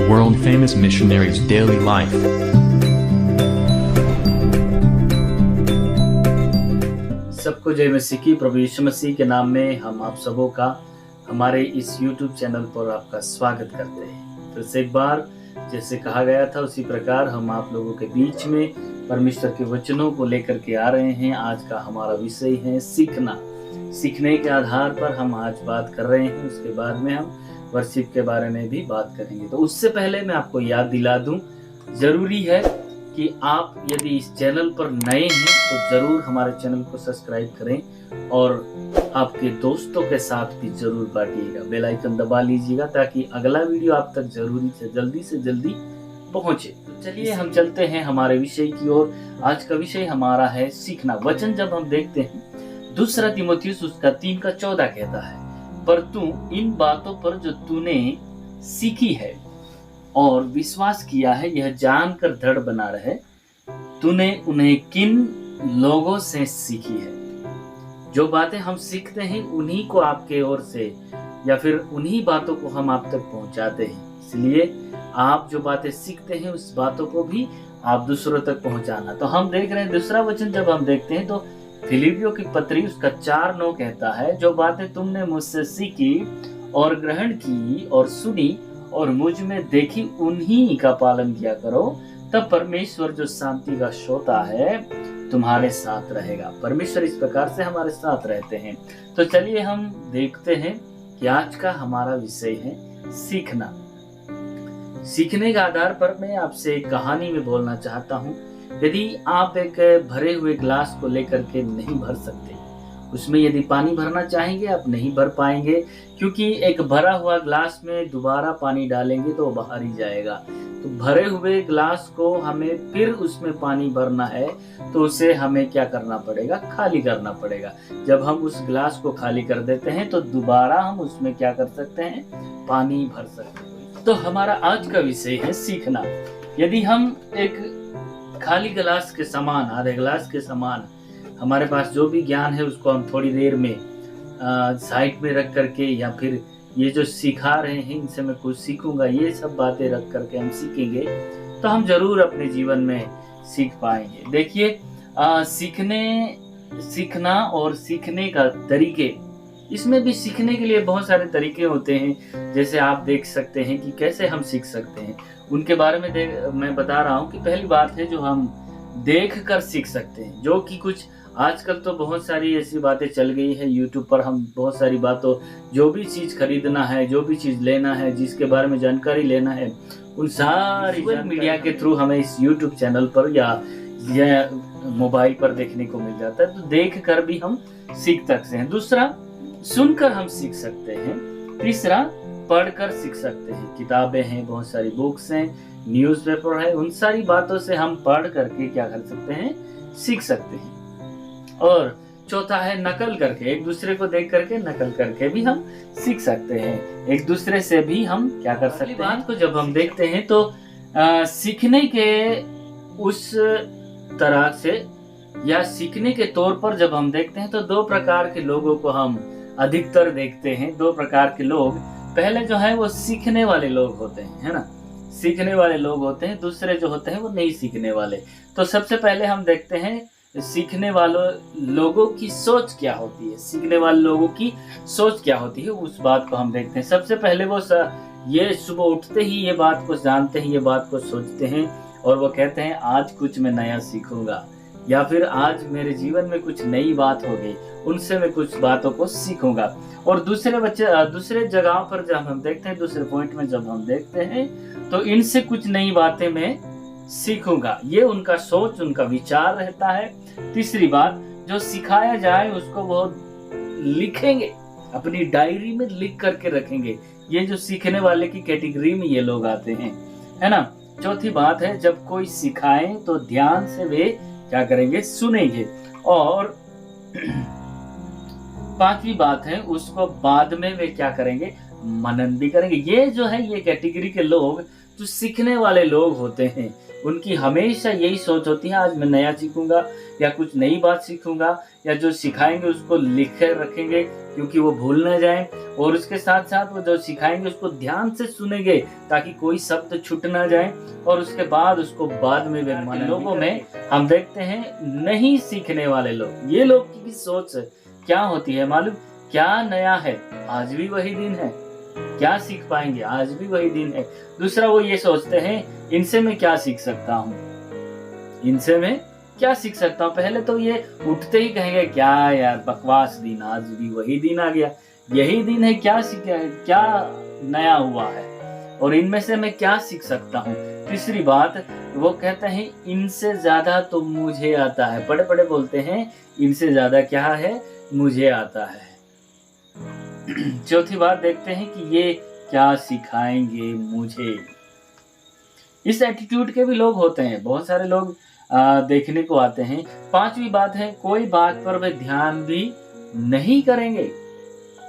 world famous missionaries' daily life. सबको जय मसीह की। प्रभु यीशु मसीह के नाम में हम आप सबों का हमारे इस YouTube चैनल पर आपका स्वागत करते हैं। फिर से एक बार जैसे कहा गया था उसी प्रकार हम आप लोगों के बीच में परमेश्वर के वचनों को लेकर के आ रहे हैं। आज का हमारा विषय है सीखना। सीखने के आधार पर हम आज बात कर रहे हैं, उसके बाद में हम वर्शिप के बारे में भी बात करेंगे। तो उससे पहले मैं आपको याद दिला दूं, जरूरी है कि आप यदि इस चैनल पर नए हैं तो जरूर हमारे चैनल को सब्सक्राइब करें और आपके दोस्तों के साथ भी जरूर बांटिएगा। बेल आइकन दबा लीजिएगा ताकि अगला वीडियो आप तक जरूरी से जल्दी पहुंचे। तो चलिए हम चलते हैं हमारे विषय की ओर। आज का विषय हमारा है सीखना। वचन जब हम देखते हैं, दूसरा तीमुथियुस उसका 3:14 कहता है, पर तू इन बातों पर जो तूने सीखी है और विश्वास किया है, यह जानकर दृढ़ बना रहे, तूने उन्हें किन लोगों से सीखी है। जो बातें हम सीखते हैं उन्हीं को आपके ओर से या फिर उन्हीं बातों को हम आप तक पहुंचाते हैं। इसलिए आप जो बातें सीखते हैं उस बातों को भी आप दूसरों तक पहुंचाना। तो हम देख रहे हैं दूसरा वचन जब हम देखते हैं तो फिलिपियों की पत्री उसका 4:9 कहता है, जो बातें तुमने मुझसे सीखी और ग्रहण की और सुनी और मुझ में देखी उन्हीं का पालन किया करो, तब परमेश्वर जो शांति का श्रोता है तुम्हारे साथ रहेगा। परमेश्वर इस प्रकार से हमारे साथ रहते हैं। तो चलिए हम देखते हैं कि आज का हमारा विषय है सीखना। सीखने के आधार पर मैं आपसे एक कहानी में बोलना चाहता हूँ। यदि आप एक भरे हुए ग्लास को लेकर के नहीं भर सकते, उसमें यदि पानी भरना चाहेंगे आप नहीं भर पाएंगे, क्योंकि एक भरा हुआ ग्लास में दोबारा पानी डालेंगे तो बाहर ही जाएगा। तो भरे हुए ग्लास को हमें फिर उसमें पानी भरना है तो उसे हमें क्या करना पड़ेगा? खाली करना पड़ेगा। जब हम उस ग्लास को खाली कर देते हैं तो दोबारा हम उसमें क्या कर सकते हैं? पानी भर सकते हैं। तो हमारा आज का विषय है सीखना। यदि हम एक खाली गिलास के समान, आधे गिलास के समान हमारे पास जो भी ज्ञान है उसको हम थोड़ी देर में साइड में रख करके, या फिर ये जो सिखा रहे हैं इनसे मैं कुछ सीखूंगा, ये सब बातें रख करके हम सीखेंगे तो हम जरूर अपने जीवन में सीख पाएंगे। देखिए सीखना और सीखने का तरीके, इसमें भी सीखने के लिए बहुत सारे तरीके होते हैं। जैसे आप देख सकते हैं कि कैसे हम सीख सकते हैं, उनके बारे में मैं बता रहा हूँ कि पहली बात है जो हम देख कर सीख सकते हैं, जो कि कुछ आजकल तो बहुत सारी ऐसी बातें चल गई है यूट्यूब पर। हम बहुत सारी बातों, जो भी चीज़ खरीदना है, जो भी चीज़ लेना है, जिसके बारे में जानकारी लेना है, उन सारी मीडिया के थ्रू हमें इस यूट्यूब चैनल पर या मोबाइल पर देखने को मिल जाता है। तो देख कर भी हम सीख सकते हैं। दूसरा, सुनकर हम सीख सकते हैं। तीसरा, पढ़कर सीख सकते हैं। किताबें हैं, बहुत सारी बुक्स हैं, न्यूज़पेपर है, उन सारी बातों से हम पढ़ करके क्या कर सकते हैं? सीख सकते हैं। और चौथा है नकल करके, एक दूसरे को देख करके नकल करके भी हम सीख सकते हैं। एक दूसरे से भी हम क्या कर सकते हैं? बात को जब हम देखते हैं तो सीखने के उस तरह से या सीखने के तौर पर जब हम देखते हैं तो दो प्रकार के लोगों को हम अधिकतर देखते हैं। दो प्रकार के लोग, पहले जो है वो सीखने वाले लोग होते हैं, है ना, सीखने वाले लोग होते हैं। दूसरे जो होते हैं वो नहीं सीखने वाले। तो सबसे पहले हम देखते हैं सीखने वालों लोगों की सोच क्या होती है, सीखने वाले लोगों की सोच क्या होती है, उस बात को हम देखते हैं। सबसे पहले वो ये सुबह उठते ही ये बात को जानते हैं, ये बात को सोचते हैं और वो कहते हैं आज कुछ मैं नया सीखूंगा, या फिर आज मेरे जीवन में कुछ नई बात होगी, उनसे मैं कुछ बातों को सीखूंगा। और दूसरे जगहों पर जब हम देखते हैं, दूसरे पॉइंट में जब हम देखते हैं तो इनसे कुछ नई बातें मैं सीखूंगा, ये उनका सोच, उनका विचार रहता है। तीसरी बात, जो सिखाया जाए उसको वो लिखेंगे, अपनी डायरी में लिख करके रखेंगे। ये जो सीखने वाले की कैटेगरी में ये लोग आते हैं, है ना। चौथी बात है, जब कोई सिखाए तो ध्यान से वे क्या करेंगे? सुनेंगे। और पांचवी बात है, उसको बाद में वे क्या करेंगे? मनन भी करेंगे। ये जो है ये कैटेगरी के लोग जो सीखने वाले लोग होते हैं उनकी हमेशा यही सोच होती है, आज मैं नया सीखूंगा या कुछ नई बात सीखूंगा, या जो सिखाएंगे उसको लिख कर रखेंगे क्योंकि वो भूल ना जाए, और उसके साथ साथ वो जो सिखाएंगे उसको ध्यान से सुनेंगे ताकि कोई शब्द छूट ना जाए, और उसके बाद उसको बाद में वे लोगों में हम देखते हैं नहीं सीखने वाले लोग। ये लोग की सोच क्या होती है मालूम? क्या नया है, आज भी वही दिन है, क्या सीख पाएंगे, आज भी वही दिन है। दूसरा वो ये सोचते हैं इनसे मैं क्या सीख सकता हूँ, इनसे मैं क्या सीख सकता हूँ। पहले तो ये उठते ही कहेंगे क्या यार बकवास दिन, आज भी वही दिन आ गया, यही दिन है, क्या सीखा है, क्या नया हुआ है, और इनमें से मैं क्या सीख सकता हूँ। तीसरी बात वो कहते हैं इनसे ज्यादा तो मुझे आता है, बड़े बड़े बोलते हैं इनसे ज्यादा क्या है, मुझे आता है। चौथी बात देखते हैं कि ये क्या सिखाएंगे मुझे। इस एटीट्यूड के भी लोग होते हैं, बहुत सारे लोग देखने को आते हैं। पांचवी बात है कोई बात पर वे ध्यान भी नहीं करेंगे,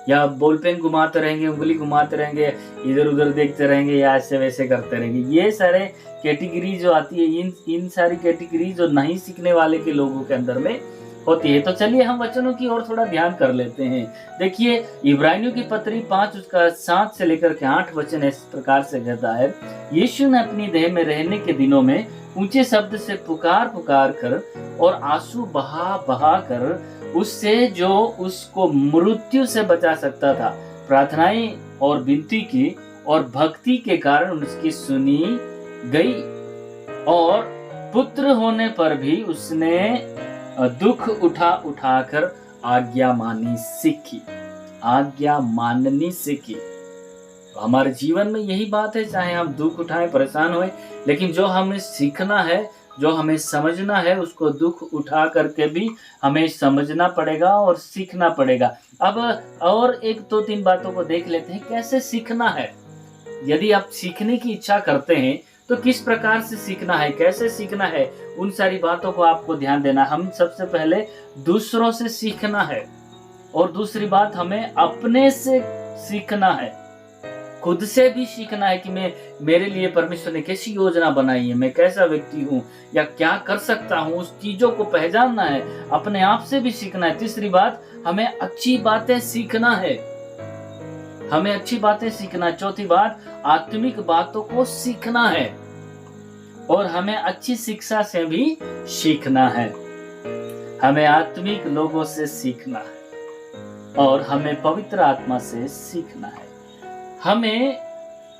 या बॉल पेन घुमाते रहेंगे, उंगली घुमाते रहेंगे, इधर उधर देखते रहेंगे, या ऐसे वैसे करते रहेंगे। ये सारे कैटेगरी जो आती है, इन सारी कैटेगरी जो नहीं सीखने वाले के लोगों के अंदर में होती है। तो चलिए हम वचनों की ओर थोड़ा ध्यान कर लेते हैं। देखिए इब्रानियों की पत्री 5 उसका 7 से लेकर के 8 वचन इस प्रकार से कहता है, यीशु ने अपनी देह में रहने के दिनों में ऊंचे शब्द से पुकार पुकार कर और आंसू बहा बहा कर उससे जो उसको मृत्यु से बचा सकता था प्रार्थनाएं और विनती की, और भक्ति के कारण उसकी सुनी गई, और पुत्र होने पर भी उसने दुख उठाकर आज्ञा माननी सीखी, आज्ञा माननी सीखी। तो हमारे जीवन में यही बात है, चाहे हम दुख उठाएं, परेशान होएं, लेकिन जो हमें सीखना है, जो हमें समझना है, उसको दुख उठा करके भी हमें समझना पड़ेगा और सीखना पड़ेगा। अब और एक दो तीन बातों को देख लेते हैं कैसे सीखना है। यदि आप सीखने की इच्छा करते हैं तो किस प्रकार से सीखना है, कैसे सीखना है, उन सारी बातों को आपको ध्यान देना। हम सबसे पहले दूसरों से सीखना है, और दूसरी बात हमें अपने से सीखना है, खुद से भी सीखना है कि मेरे लिए परमेश्वर ने कैसी योजना बनाई है, मैं कैसा व्यक्ति हूँ या क्या कर सकता हूँ, उस चीजों को पहचानना है, अपने आप से भी सीखना है। तीसरी बात हमें अच्छी बातें सीखना है, हमें अच्छी बातें सीखना। चौथी बात आत्मिक बातों को सीखना है, और हमें अच्छी शिक्षा से भी सीखना है। हमें आत्मिक लोगों से सीखना है, और हमें पवित्र आत्मा से सीखना है। हमें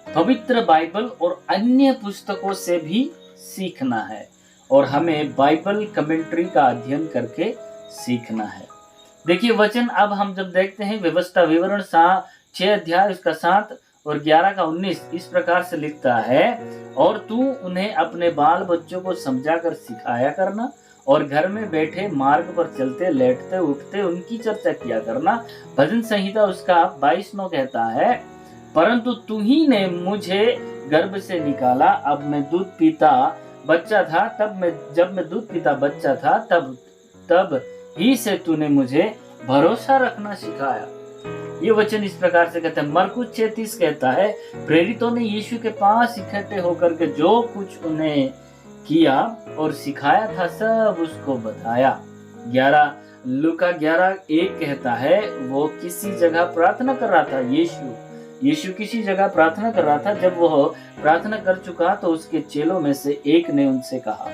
पवित्र बाइबल और अन्य पुस्तकों से भी सीखना है, और हमें बाइबल कमेंट्री का अध्ययन करके सीखना है। देखिए वचन अब हम जब देखते हैं, व्यवस्था विवरण 6 अध्याय उसका 7 और 11 का 19 इस प्रकार से लिखता है, और तू उन्हें अपने बाल बच्चों को समझा कर सिखाया करना, और घर में बैठे मार्ग पर चलते लेटते उठते उनकी चर्चा किया करना। भजन संहिता उसका 22 कहता है, परंतु तू ही ने मुझे गर्भ से निकाला, अब मैं दूध पीता बच्चा था, जब मैं दूध पीता बच्चा था तब ही से तूने मुझे भरोसा रखना सिखाया। ये वचन इस प्रकार से कहते हैं। मरकुस 6:30 कहता है, प्रेरितों ने यीशु के पास इकट्ठे होकर के जो कुछ उन्हें किया और सिखाया था सब उसको बताया। 11 लूका 11:1 कहता है, वो किसी जगह प्रार्थना कर रहा था, यीशु किसी जगह प्रार्थना कर रहा था। जब वो प्रार्थना कर चुका तो उसके चेलों में से एक ने उनसे कहा,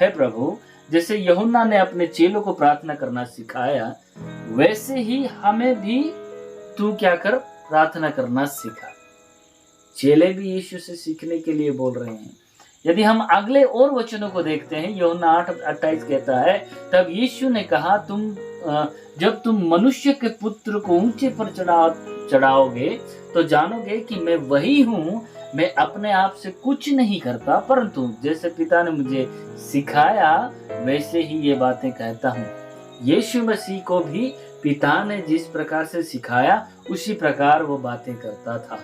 हे प्रभु, जैसे यूहन्ना ने अपने चेलों को प्रार्थना करना सिखाया, वैसे ही हमें भी तू क्या कर, प्रार्थना करना सिखा। चेले भी यीशु से सीखने के लिए बोल रहे हैं। यदि हम अगले और वचनों को देखते हैं, यूहन्ना 8:28 कहता है, तब यीशु ने कहा, जब तुम मनुष्य के पुत्र को ऊंचे पर चढ़ाओगे तो जानोगे कि मैं वही हूँ। मैं अपने आप से कुछ नहीं करता, परंतु जैसे पिता ने मुझे सिखाया वैसे ही ये बातें कहता हूँ। यीशु मसीह को भी पिता ने जिस प्रकार से सिखाया उसी प्रकार वो बातें करता था।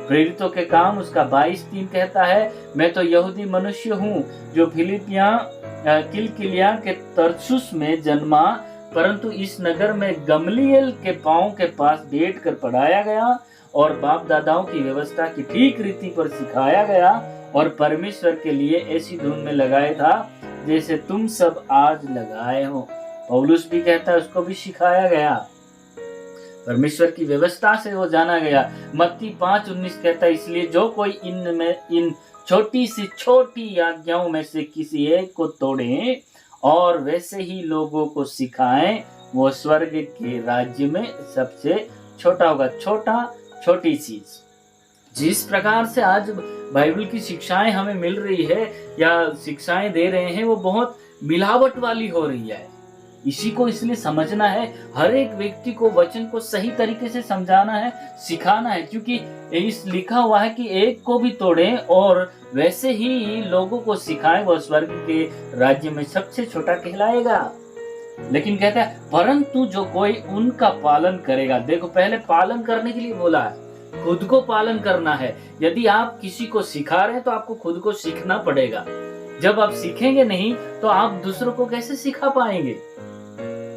प्रेरितों के काम उसका 22:3 कहता है, मैं तो यहूदी मनुष्य हूँ जो किलकिलिया के तरसुस में जन्मा, परंतु इस नगर में गमलीएल के पांव के पास बैठकर पढ़ाया गया और बाप दादाओं की व्यवस्था की ठीक रीति पर सिखाया गया और परमेश्वर के लिए ऐसी धुन में लगाया था जैसे तुम सब आज लगाए हो। पौलुस भी कहता है उसको भी सिखाया गया, परमेश्वर की व्यवस्था से वो जाना गया। मत्ती 5:19 कहता है इसलिए जो कोई इन छोटी सी छोटी आज्ञाओं में से किसी एक को तोड़े और वैसे ही लोगों को सिखाएं, वो स्वर्ग के राज्य में सबसे छोटा होगा। छोटी चीज जिस प्रकार से आज बाइबल की शिक्षाएं हमें मिल रही है या शिक्षाएं दे रहे हैं, वो बहुत मिलावट वाली हो रही है। इसी को इसलिए समझना है, हर एक व्यक्ति को वचन को सही तरीके से समझाना है, सिखाना है, क्योंकि इस लिखा हुआ है कि एक को भी तोड़े और वैसे ही लोगों को सिखाए, वो स्वर्ग के राज्य में सबसे छोटा कहलाएगा। लेकिन कहता है परंतु जो कोई उनका पालन करेगा। देखो पहले पालन करने के लिए बोला है, खुद को पालन करना है। यदि आप किसी को सिखा रहे हैं तो आपको खुद को सीखना पड़ेगा। जब आप सीखेंगे नहीं तो आप दूसरों को कैसे सिखा पाएंगे।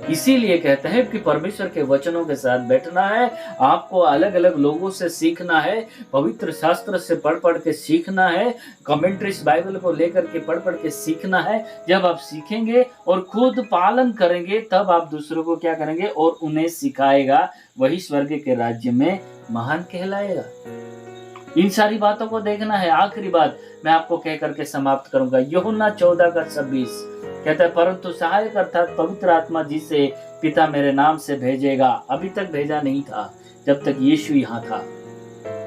इसीलिए कहते हैं कि परमेश्वर के वचनों के साथ बैठना है, आपको अलग अलग लोगों से सीखना है, पवित्र शास्त्र से पढ़ के सीखना है, कमेंट्रीज बाइबल को लेकर के पढ़ के सीखना है। जब आप सीखेंगे और खुद पालन करेंगे तब आप दूसरों को क्या करेंगे और उन्हें सिखाएगा, वही स्वर्ग के राज्य में महान कहलाएगा। इन सारी बातों को देखना है। आखिरी बात मैं आपको कह करके समाप्त करूंगा। यूहन्ना 14:26 कहता है परंतु सहायक अर्थात पवित्र आत्मा जिसे पिता मेरे नाम से भेजेगा, अभी तक भेजा नहीं था जब तक यीशु यहाँ था,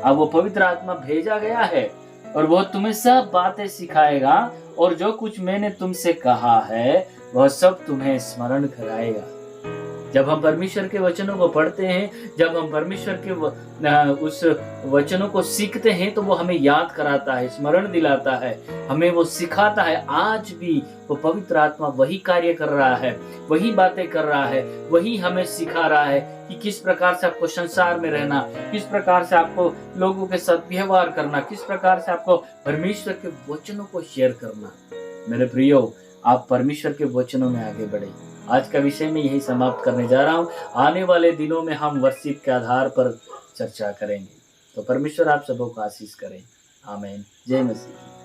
अब वो पवित्र आत्मा भेजा गया है और वो तुम्हें सब बातें सिखाएगा और जो कुछ मैंने तुमसे कहा है वह सब तुम्हें स्मरण कराएगा। जब हम परमेश्वर के वचनों को पढ़ते हैं, जब हम परमेश्वर के उस वचनों को सीखते हैं तो वो हमें याद कराता है, स्मरण दिलाता है, हमें वो सिखाता है। आज भी वो पवित्र आत्मा वही कार्य कर रहा है, वही बातें कर रहा है, वही हमें सिखा रहा है कि किस प्रकार से आपको संसार में रहना, किस प्रकार से आपको लोगों के साथ व्यवहार करना, किस प्रकार से आपको परमेश्वर के वचनों को शेयर करना। मेरे प्रियो, आप परमेश्वर के वचनों में आगे बढ़े। आज का विषय में यही समाप्त करने जा रहा हूँ। आने वाले दिनों में हम वर्शिप के आधार पर चर्चा करेंगे। तो परमेश्वर आप सबों को आशीष करें। आमीन। जय मसीह।